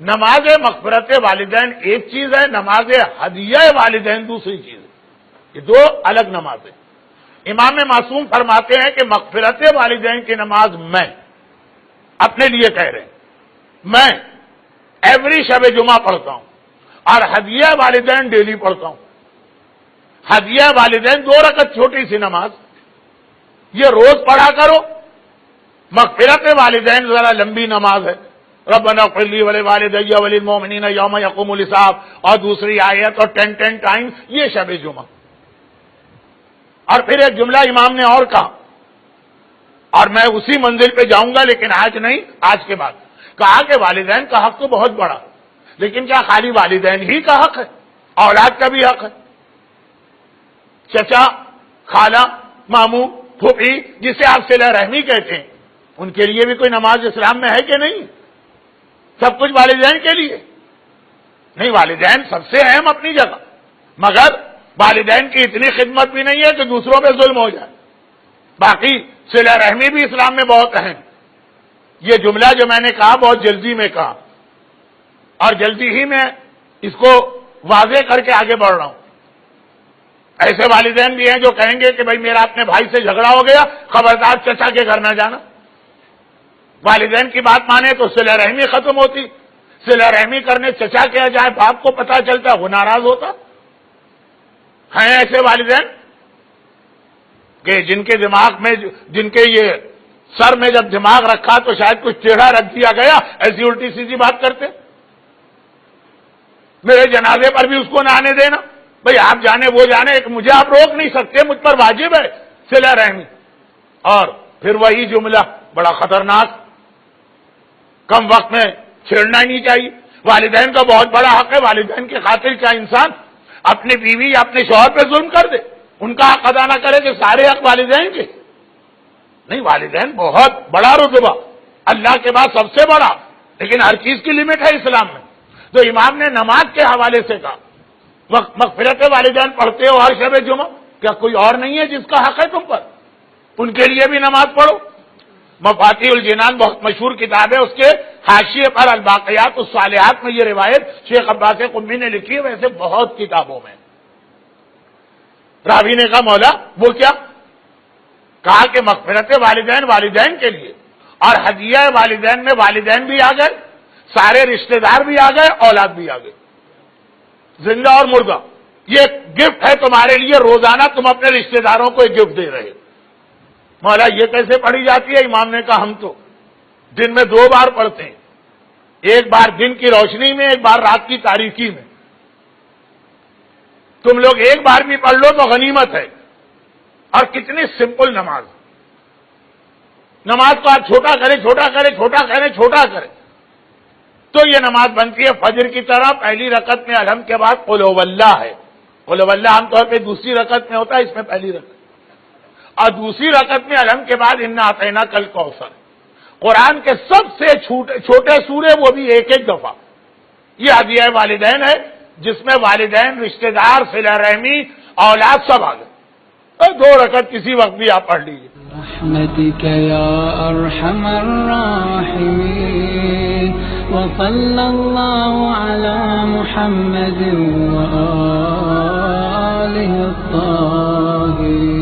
نماز مغفرت والدین ایک چیز ہے، نماز ہدیہ والدین دوسری چیز ہے. یہ دو الگ نماز ہیں. امام معصوم فرماتے ہیں کہ مغفرت والدین کی نماز میں اپنے لیے کہہ رہے ہیں، میں ایوری شب جمعہ پڑھتا ہوں، اور ہدیہ والدین ڈیلی پڑھتا ہوں. ہدیہ والدین 2 رکعت چھوٹی سی نماز، یہ روز پڑھا کرو. مغفرت والدین ذرا لمبی نماز ہے، ربنا اغفر لی ولوالدی وللمؤمنین یوم یقوم الحساب، اور دوسری آیت اور 10 ٹائم یہ شب جمعہ. اور پھر ایک جملہ امام نے اور کہا، اور میں اسی منزل پہ جاؤں گا لیکن آج نہیں، آج کے بعد. کہا کہ والدین کا حق تو بہت بڑا، لیکن کیا خالی والدین ہی کا حق ہے؟ اولاد کا بھی حق ہے. چچا، خالہ، ماموں، پھوپھی، جسے آپ صلہ رحمی کہتے ہیں، ان کے لیے بھی کوئی نماز اسلام میں ہے کہ نہیں؟ سب کچھ والدین کے لیے نہیں. والدین سب سے اہم اپنی جگہ، مگر والدین کی اتنی خدمت بھی نہیں ہے کہ دوسروں پہ ظلم ہو جائے. باقی صلہ رحمی بھی اسلام میں بہت اہم. یہ جملہ جو میں نے کہا بہت جلدی میں کہا، اور جلدی ہی میں اس کو واضح کر کے آگے بڑھ رہا ہوں. ایسے والدین بھی ہیں جو کہیں گے کہ بھائی میرا اپنے بھائی سے جھگڑا ہو گیا، خبردار چچا کے گھر نہ جانا. والدین کی بات مانے تو صلہ رحمی ختم ہوتی. صلہ رحمی کرنے چچا کیا جائے، باپ کو پتا چلتا وہ ناراض ہوتا. ہیں ایسے والدین کہ جن کے دماغ میں، جن کے یہ سر میں جب دماغ رکھا تو شاید کچھ ٹیڑھا رکھ دیا گیا، ایسی الٹی سیدھی بات کرتے. میرے جنازے پر بھی اس کو نہ آنے دینا. بھئی آپ جانے وہ جانے، مجھے آپ روک نہیں سکتے، مجھ پر واجب ہے صلہ رحمی. اور پھر وہی جملہ بڑا خطرناک، کم وقت میں چھیڑنا ہی نہیں چاہیے. والدین کا بہت بڑا حق ہے. والدین کی خاطر کیا انسان اپنی بیوی یا اپنے شوہر پہ ظلم کر دے، ان کا حق ادا نہ کرے کہ سارے حق والدین کے نہیں. والدین بہت بڑا رتبہ، اللہ کے بعد سب سے بڑا، لیکن ہر چیز کی لمٹ ہے اسلام میں. تو امام نے نماز کے حوالے سے کہا مغفرت والدین پڑھتے ہو ہر شب جمعہ، کیا کوئی اور نہیں ہے جس کا حق ہے تم پر؟ ان کے لیے بھی نماز پڑھو. مفاتیح الجنان بہت مشہور کتاب ہے، اس کے حاشیے پر الباقیات الصالحات میں یہ روایت شیخ عباس قمی نے لکھی ہے. ویسے بہت کتابوں میں راوی نے کہا مولا وہ کیا؟ کہا کہ مغفرت والدین والدین کے لیے، اور ہدیہ والدین میں والدین بھی آ گئے، سارے رشتہ دار بھی آ گئے، اولاد بھی آ گئے، زندہ اور مردہ. یہ گفٹ ہے تمہارے لیے، روزانہ تم اپنے رشتہ داروں کو ایک گفٹ دے رہے. مولا یہ کیسے پڑھی جاتی ہے؟ امام نے کہا ہم تو دن میں 2 بار پڑھتے ہیں، ایک بار دن کی روشنی میں، ایک بار رات کی تاریکی میں. تم لوگ ایک بار بھی پڑھ لو تو غنیمت ہے. اور کتنی سمپل نماز، نماز کو آپ چھوٹا کریں چھوٹا کریں چھوٹا کریں چھوٹا کریں تو یہ نماز بنتی ہے فجر کی طرح. پہلی رکعت میں الحمد کے بعد قل هو اللہ ہے. قل هو اللہ عام طور پہ دوسری رکعت میں ہوتا ہے، اس میں پہلی رکعت. اور دوسری رکعت میں الحمد کے بعد انا اعطیناک الکوثر. قرآن کے سب سے چھوٹے سورے، وہ بھی ایک دفعہ. یہ ہدیہ والدین ہے جس میں والدین، رشتہ دار، صلہ رحمی، اولاد سب آ گئے. 2 رکعت کسی وقت بھی آپ پڑھ لیجیے. رحمتک یا ارحم الراحمین وصلی اللہ علی محمد وآلہ الطاہرین.